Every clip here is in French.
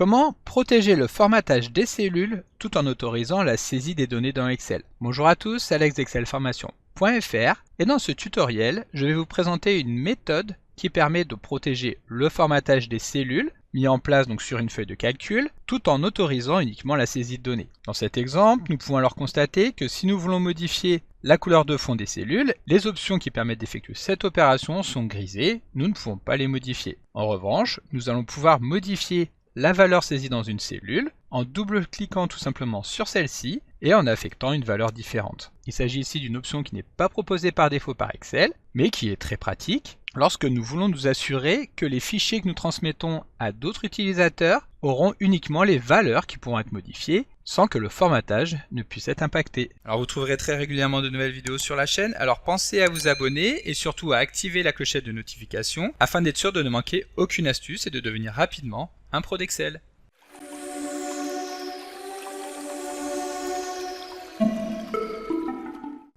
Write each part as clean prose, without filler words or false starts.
Comment protéger le formatage des cellules tout en autorisant la saisie des données dans Excel? Bonjour à tous, Alex d'excelformation.fr et dans ce tutoriel, je vais vous présenter une méthode qui permet de protéger le formatage des cellules mis en place donc sur une feuille de calcul tout en autorisant uniquement la saisie de données. Dans cet exemple, nous pouvons alors constater que si nous voulons modifier la couleur de fond des cellules, les options qui permettent d'effectuer cette opération sont grisées, nous ne pouvons pas les modifier. En revanche, nous allons pouvoir modifier la valeur saisie dans une cellule en double-cliquant tout simplement sur celle-ci et en affectant une valeur différente. Il s'agit ici d'une option qui n'est pas proposée par défaut par Excel, mais qui est très pratique lorsque nous voulons nous assurer que les fichiers que nous transmettons à d'autres utilisateurs auront uniquement les valeurs qui pourront être modifiées sans que le formatage ne puisse être impacté. Alors vous trouverez très régulièrement de nouvelles vidéos sur la chaîne, alors pensez à vous abonner et surtout à activer la clochette de notification afin d'être sûr de ne manquer aucune astuce et de devenir rapidement un pro d'Excel.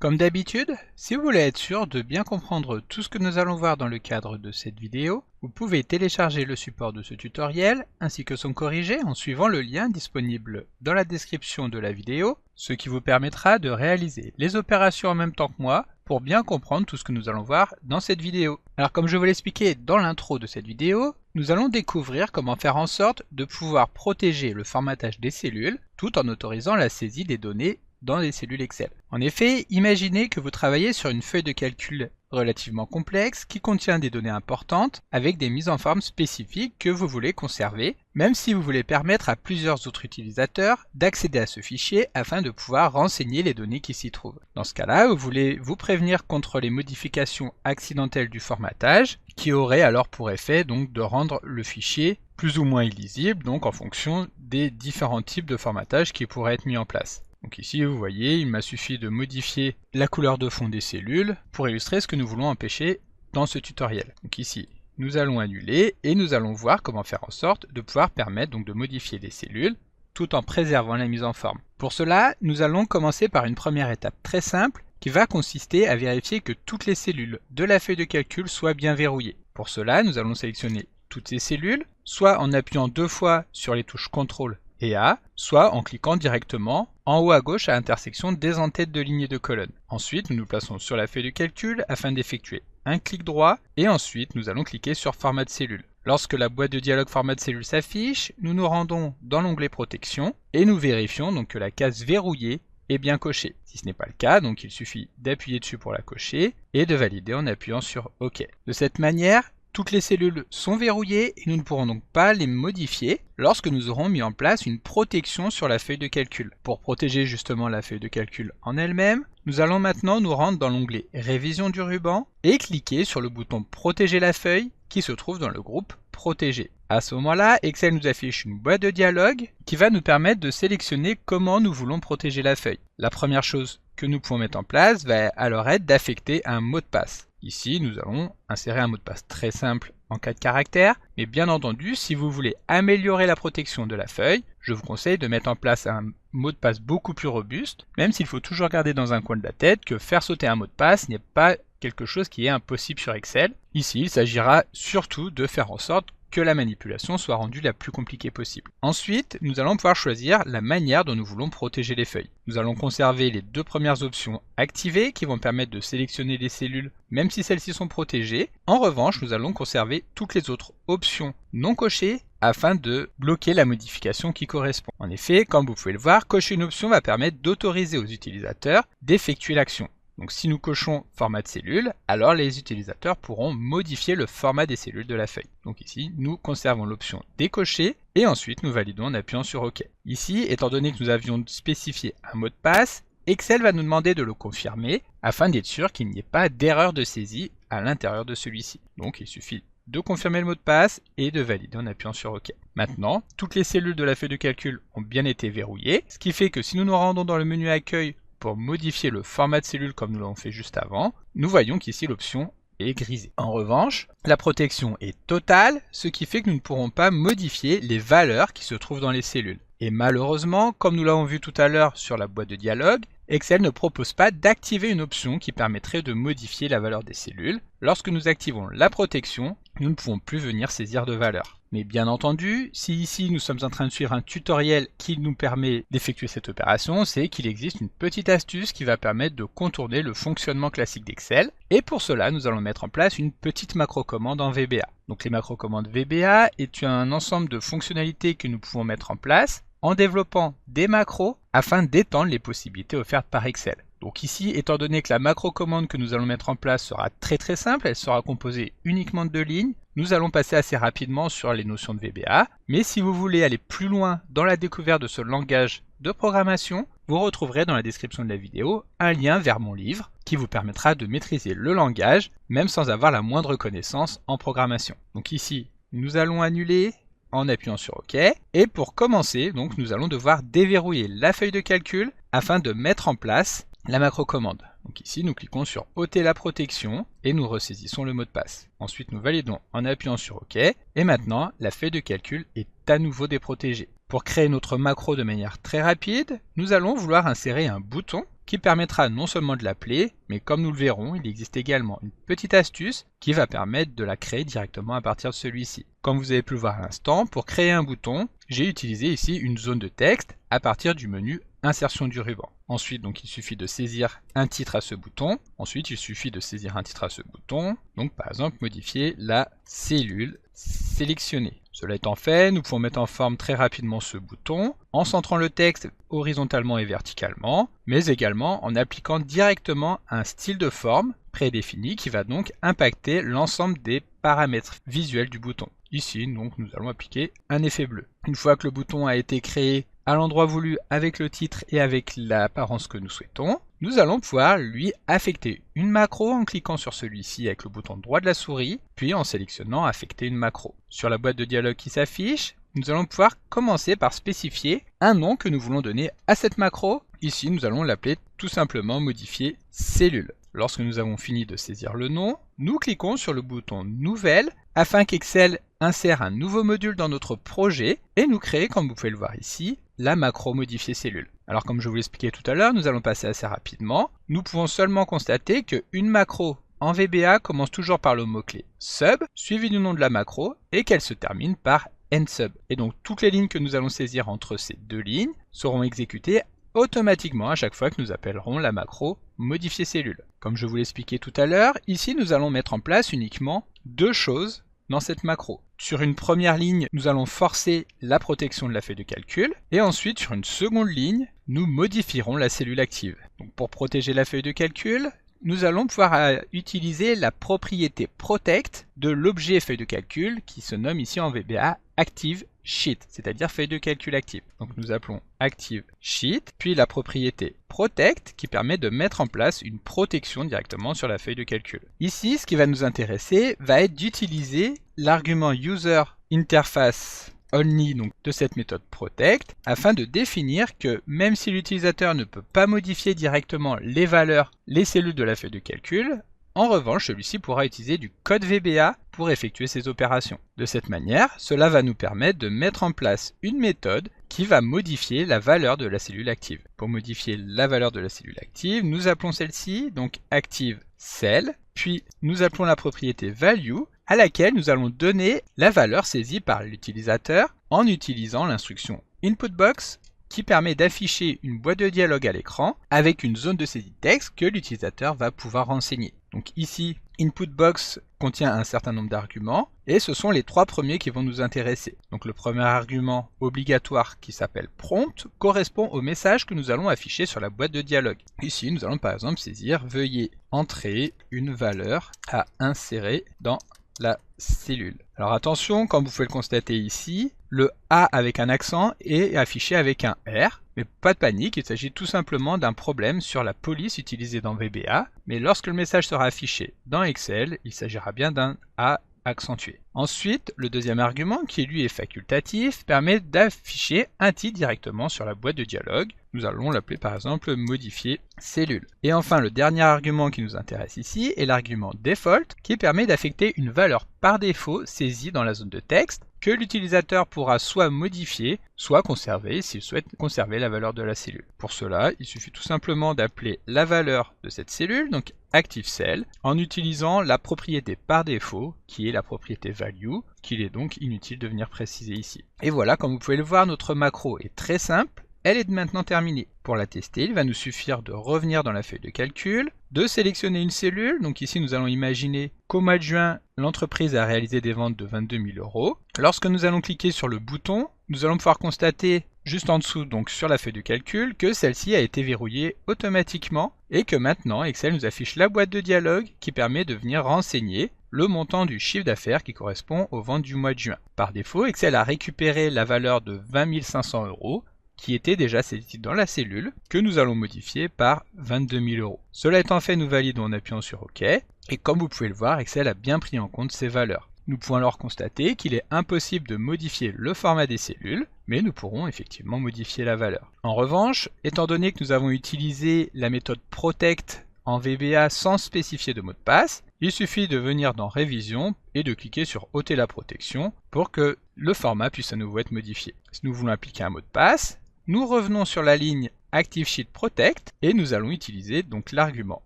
Comme d'habitude, si vous voulez être sûr de bien comprendre tout ce que nous allons voir dans le cadre de cette vidéo, vous pouvez télécharger le support de ce tutoriel ainsi que son corrigé en suivant le lien disponible dans la description de la vidéo, ce qui vous permettra de réaliser les opérations en même temps que moi pour bien comprendre tout ce que nous allons voir dans cette vidéo. Alors comme je vous l'expliquais dans l'intro de cette vidéo, nous allons découvrir comment faire en sorte de pouvoir protéger le formatage des cellules tout en autorisant la saisie des données dans les cellules Excel. En effet, imaginez que vous travaillez sur une feuille de calcul relativement complexe qui contient des données importantes avec des mises en forme spécifiques que vous voulez conserver, même si vous voulez permettre à plusieurs autres utilisateurs d'accéder à ce fichier afin de pouvoir renseigner les données qui s'y trouvent. Dans ce cas-là, vous voulez vous prévenir contre les modifications accidentelles du formatage qui auraient alors pour effet donc de rendre le fichier plus ou moins illisible, donc en fonction des différents types de formatage qui pourraient être mis en place. Donc ici, vous voyez, il m'a suffi de modifier la couleur de fond des cellules pour illustrer ce que nous voulons empêcher dans ce tutoriel. Donc ici, nous allons annuler et nous allons voir comment faire en sorte de pouvoir permettre donc de modifier les cellules tout en préservant la mise en forme. Pour cela, nous allons commencer par une première étape très simple qui va consister à vérifier que toutes les cellules de la feuille de calcul soient bien verrouillées. Pour cela, nous allons sélectionner toutes ces cellules, soit en appuyant 2 fois sur les touches CTRL et A, soit en cliquant directement en haut à gauche à l'intersection des en-têtes de lignes et de colonnes. Ensuite, nous nous plaçons sur la feuille de calcul afin d'effectuer un clic droit et ensuite nous allons cliquer sur Format de cellule. Lorsque la boîte de dialogue Format de cellule s'affiche, nous nous rendons dans l'onglet Protection et nous vérifions donc que la case Verrouillée est bien cochée. Si ce n'est pas le cas, donc il suffit d'appuyer dessus pour la cocher et de valider en appuyant sur OK. De cette manière, toutes les cellules sont verrouillées et nous ne pourrons donc pas les modifier lorsque nous aurons mis en place une protection sur la feuille de calcul. Pour protéger justement la feuille de calcul en elle-même, nous allons maintenant nous rendre dans l'onglet Révision du ruban et cliquer sur le bouton Protéger la feuille qui se trouve dans le groupe Protéger. À ce moment-là, Excel nous affiche une boîte de dialogue qui va nous permettre de sélectionner comment nous voulons protéger la feuille. La première chose que nous pouvons mettre en place va alors être d'affecter un mot de passe. Ici, nous allons insérer un mot de passe très simple en 4 caractères, mais bien entendu, si vous voulez améliorer la protection de la feuille, je vous conseille de mettre en place un mot de passe beaucoup plus robuste, même s'il faut toujours garder dans un coin de la tête que faire sauter un mot de passe n'est pas quelque chose qui est impossible sur Excel. Ici, il s'agira surtout de faire en sorte que la manipulation soit rendue la plus compliquée possible. Ensuite, nous allons pouvoir choisir la manière dont nous voulons protéger les feuilles. Nous allons conserver les 2 premières options activées qui vont permettre de sélectionner les cellules même si celles-ci sont protégées. En revanche, nous allons conserver toutes les autres options non cochées afin de bloquer la modification qui correspond. En effet, comme vous pouvez le voir, cocher une option va permettre d'autoriser aux utilisateurs d'effectuer l'action. Donc si nous cochons format de cellule, alors les utilisateurs pourront modifier le format des cellules de la feuille. Donc ici, nous conservons l'option décocher et ensuite nous validons en appuyant sur OK. Ici, étant donné que nous avions spécifié un mot de passe, Excel va nous demander de le confirmer afin d'être sûr qu'il n'y ait pas d'erreur de saisie à l'intérieur de celui-ci. Donc il suffit de confirmer le mot de passe et de valider en appuyant sur OK. Maintenant, toutes les cellules de la feuille de calcul ont bien été verrouillées, ce qui fait que si nous nous rendons dans le menu Accueil pour modifier le format de cellule comme nous l'avons fait juste avant, nous voyons qu'ici l'option est grisée. En revanche, la protection est totale, ce qui fait que nous ne pourrons pas modifier les valeurs qui se trouvent dans les cellules. Et malheureusement, comme nous l'avons vu tout à l'heure sur la boîte de dialogue, Excel ne propose pas d'activer une option qui permettrait de modifier la valeur des cellules. Lorsque nous activons la protection, nous ne pouvons plus venir saisir de valeur. Mais bien entendu, si ici nous sommes en train de suivre un tutoriel qui nous permet d'effectuer cette opération, c'est qu'il existe une petite astuce qui va permettre de contourner le fonctionnement classique d'Excel. Et pour cela, nous allons mettre en place une petite macro-commande en VBA. Donc les macro-commandes VBA est un ensemble de fonctionnalités que nous pouvons mettre en place en développant des macros afin d'étendre les possibilités offertes par Excel. Donc ici, étant donné que la macro-commande que nous allons mettre en place sera très simple, elle sera composée uniquement de 2 lignes, nous allons passer assez rapidement sur les notions de VBA. Mais si vous voulez aller plus loin dans la découverte de ce langage de programmation, vous retrouverez dans la description de la vidéo un lien vers mon livre qui vous permettra de maîtriser le langage, même sans avoir la moindre connaissance en programmation. Donc ici, nous allons annuler en appuyant sur OK. Et pour commencer, donc, nous allons devoir déverrouiller la feuille de calcul afin de mettre en place la macro-commande. Donc ici, nous cliquons sur ôter la protection et nous ressaisissons le mot de passe. Ensuite, nous validons en appuyant sur OK. Et maintenant, la feuille de calcul est à nouveau déprotégée. Pour créer notre macro de manière très rapide, nous allons vouloir insérer un bouton qui permettra non seulement de l'appeler, mais comme nous le verrons, il existe également une petite astuce qui va permettre de la créer directement à partir de celui-ci. Comme vous avez pu le voir à l'instant, pour créer un bouton, j'ai utilisé ici une zone de texte à partir du menu Insertion du ruban. Ensuite, donc, il suffit de saisir un titre à ce bouton. Ensuite, il suffit de saisir un titre à ce bouton. Donc, par exemple, modifier la cellule sélectionnée. Cela étant fait, nous pouvons mettre en forme très rapidement ce bouton en centrant le texte horizontalement et verticalement, mais également en appliquant directement un style de forme prédéfini qui va donc impacter l'ensemble des paramètres visuels du bouton. Ici, donc, nous allons appliquer un effet bleu. Une fois que le bouton a été créé à l'endroit voulu avec le titre et avec l'apparence que nous souhaitons, nous allons pouvoir lui affecter une macro en cliquant sur celui-ci avec le bouton droit de la souris, puis en sélectionnant affecter une macro. Sur la boîte de dialogue qui s'affiche, nous allons pouvoir commencer par spécifier un nom que nous voulons donner à cette macro. Ici, nous allons l'appeler tout simplement modifier cellule. Lorsque nous avons fini de saisir le nom, nous cliquons sur le bouton Nouvelle afin qu'Excel insère un nouveau module dans notre projet et nous crée, comme vous pouvez le voir ici, la macro modifier cellule. Alors comme je vous l'expliquais tout à l'heure, nous allons passer assez rapidement. Nous pouvons seulement constater qu'une macro en VBA commence toujours par le mot-clé sub, suivi du nom de la macro, et qu'elle se termine par nsub. Et donc toutes les lignes que nous allons saisir entre ces deux lignes seront exécutées automatiquement à chaque fois que nous appellerons la macro modifier cellule. Comme je vous l'expliquais tout à l'heure, ici nous allons mettre en place uniquement 2 choses dans cette macro. Sur une première ligne, nous allons forcer la protection de la feuille de calcul, et ensuite sur une seconde ligne, nous modifierons la cellule active. Donc pour protéger la feuille de calcul, nous allons pouvoir utiliser la propriété protect de l'objet feuille de calcul qui se nomme ici en VBA active sheet, c'est-à-dire feuille de calcul active. Donc nous appelons active sheet, puis la propriété protect qui permet de mettre en place une protection directement sur la feuille de calcul. Ici, ce qui va nous intéresser va être d'utiliser l'argument user interface only donc de cette méthode protect afin de définir que même si l'utilisateur ne peut pas modifier directement les valeurs, les cellules de la feuille de calcul, en revanche, celui-ci pourra utiliser du code VBA pour effectuer ces opérations. De cette manière, cela va nous permettre de mettre en place une méthode qui va modifier la valeur de la cellule active. Pour modifier la valeur de la cellule active, nous appelons celle-ci donc active cell, puis nous appelons la propriété value à laquelle nous allons donner la valeur saisie par l'utilisateur en utilisant l'instruction inputBox qui permet d'afficher une boîte de dialogue à l'écran avec une zone de saisie de texte que l'utilisateur va pouvoir renseigner. Donc ici, inputBox contient un certain nombre d'arguments et ce sont les 3 premiers qui vont nous intéresser. Donc le premier argument obligatoire qui s'appelle prompt correspond au message que nous allons afficher sur la boîte de dialogue. Ici, nous allons par exemple saisir veuillez entrer une valeur à insérer dans la cellule. Alors attention, comme vous pouvez le constater ici, le A avec un accent est affiché avec un R, mais pas de panique, il s'agit tout simplement d'un problème sur la police utilisée dans VBA, mais lorsque le message sera affiché dans Excel, il s'agira bien d'un A accentué. Ensuite, le deuxième argument, qui lui est facultatif, permet d'afficher un titre directement sur la boîte de dialogue. Nous allons l'appeler par exemple modifier cellule. Et enfin, le dernier argument qui nous intéresse ici est l'argument default, qui permet d'affecter une valeur par défaut saisie dans la zone de texte que l'utilisateur pourra soit modifier, soit conserver s'il souhaite conserver la valeur de la cellule. Pour cela, il suffit tout simplement d'appeler la valeur de cette cellule, donc ActiveCell, en utilisant la propriété par défaut, qui est la propriété value, qu'il est donc inutile de venir préciser ici. Et voilà, comme vous pouvez le voir, notre macro est très simple. Elle est maintenant terminée. Pour la tester, il va nous suffire de revenir dans la feuille de calcul, de sélectionner une cellule. Donc ici, nous allons imaginer qu'au mois de juin, l'entreprise a réalisé des ventes de 22 000 €. Lorsque nous allons cliquer sur le bouton, nous allons pouvoir constater juste en dessous, donc sur la feuille de calcul, que celle-ci a été verrouillée automatiquement et que maintenant, Excel nous affiche la boîte de dialogue qui permet de venir renseigner le montant du chiffre d'affaires qui correspond aux ventes du mois de juin. Par défaut, Excel a récupéré la valeur de 20 500 € qui était déjà saisie dans la cellule, que nous allons modifier par 22 000 €. Cela étant fait, nous validons en appuyant sur OK, et comme vous pouvez le voir, Excel a bien pris en compte ces valeurs. Nous pouvons alors constater qu'il est impossible de modifier le format des cellules, mais nous pourrons effectivement modifier la valeur. En revanche, étant donné que nous avons utilisé la méthode Protect en VBA sans spécifier de mot de passe, il suffit de venir dans Révision et de cliquer sur ôter la protection pour que le format puisse à nouveau être modifié. Si nous voulons appliquer un mot de passe, nous revenons sur la ligne ActiveSheet Protect et nous allons utiliser donc l'argument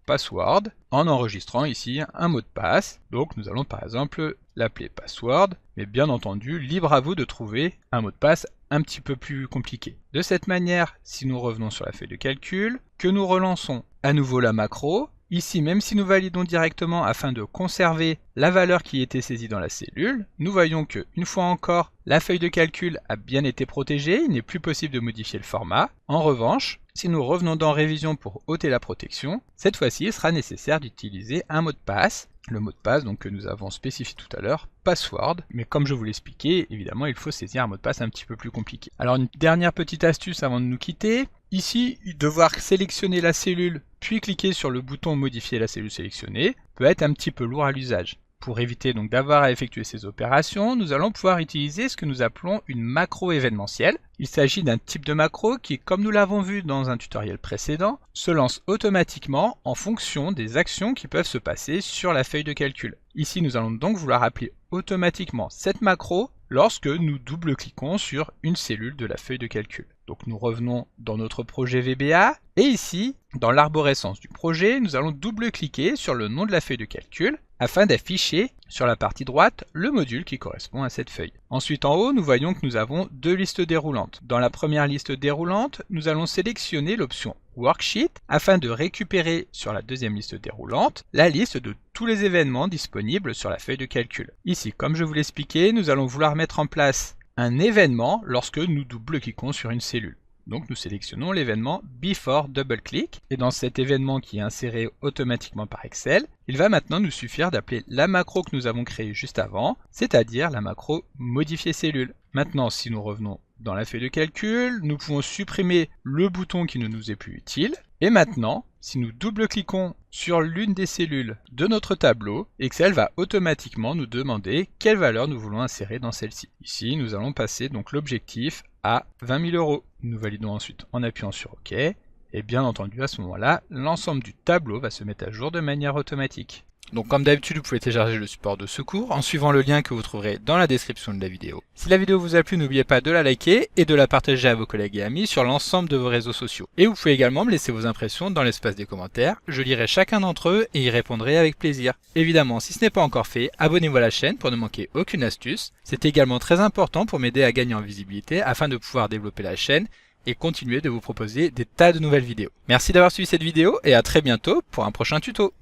password en enregistrant ici un mot de passe. Donc nous allons par exemple l'appeler password, mais bien entendu libre à vous de trouver un mot de passe un petit peu plus compliqué. De cette manière, si nous revenons sur la feuille de calcul, que nous relançons à nouveau la macro, ici, même si nous validons directement afin de conserver la valeur qui était saisie dans la cellule, nous voyons que, une fois encore, la feuille de calcul a bien été protégée, il n'est plus possible de modifier le format. En revanche, si nous revenons dans Révision pour ôter la protection, cette fois-ci, il sera nécessaire d'utiliser un mot de passe. Le mot de passe donc, que nous avons spécifié tout à l'heure, password, mais comme je vous l'expliquais, évidemment il faut saisir un mot de passe un petit peu plus compliqué. Alors une dernière petite astuce avant de nous quitter, ici devoir sélectionner la cellule puis cliquer sur le bouton modifier la cellule sélectionnée peut être un petit peu lourd à l'usage. Pour éviter donc d'avoir à effectuer ces opérations, nous allons pouvoir utiliser ce que nous appelons une macro événementielle. Il s'agit d'un type de macro qui, comme nous l'avons vu dans un tutoriel précédent, se lance automatiquement en fonction des actions qui peuvent se passer sur la feuille de calcul. Ici, nous allons donc vouloir appeler automatiquement cette macro lorsque nous double-cliquons sur une cellule de la feuille de calcul. Donc nous revenons dans notre projet VBA et ici, dans l'arborescence du projet, nous allons double-cliquer sur le nom de la feuille de calcul afin d'afficher sur la partie droite le module qui correspond à cette feuille. Ensuite en haut, nous voyons que nous avons deux listes déroulantes. Dans la première liste déroulante, nous allons sélectionner l'option Worksheet afin de récupérer sur la deuxième liste déroulante la liste de tous les événements disponibles sur la feuille de calcul. Ici, comme je vous l'expliquais, nous allons vouloir mettre en place un événement lorsque nous double-cliquons sur une cellule. Donc nous sélectionnons l'événement Before Double Click et dans cet événement qui est inséré automatiquement par Excel, il va maintenant nous suffire d'appeler la macro que nous avons créée juste avant, c'est-à-dire la macro Modifier cellule. Maintenant, si nous revenons dans la feuille de calcul, nous pouvons supprimer le bouton qui ne nous est plus utile. Et maintenant, si nous double-cliquons sur l'une des cellules de notre tableau, Excel va automatiquement nous demander quelle valeur nous voulons insérer dans celle-ci. Ici, nous allons passer donc l'objectif à 20 000 €. Nous validons ensuite en appuyant sur OK. Et bien entendu, à ce moment-là, l'ensemble du tableau va se mettre à jour de manière automatique. Donc comme d'habitude, vous pouvez télécharger le support de secours en suivant le lien que vous trouverez dans la description de la vidéo. Si la vidéo vous a plu, n'oubliez pas de la liker et de la partager à vos collègues et amis sur l'ensemble de vos réseaux sociaux. Et vous pouvez également me laisser vos impressions dans l'espace des commentaires, je lirai chacun d'entre eux et y répondrai avec plaisir. Évidemment, si ce n'est pas encore fait, abonnez-vous à la chaîne pour ne manquer aucune astuce. C'est également très important pour m'aider à gagner en visibilité afin de pouvoir développer la chaîne et continuer de vous proposer des tas de nouvelles vidéos. Merci d'avoir suivi cette vidéo et à très bientôt pour un prochain tuto.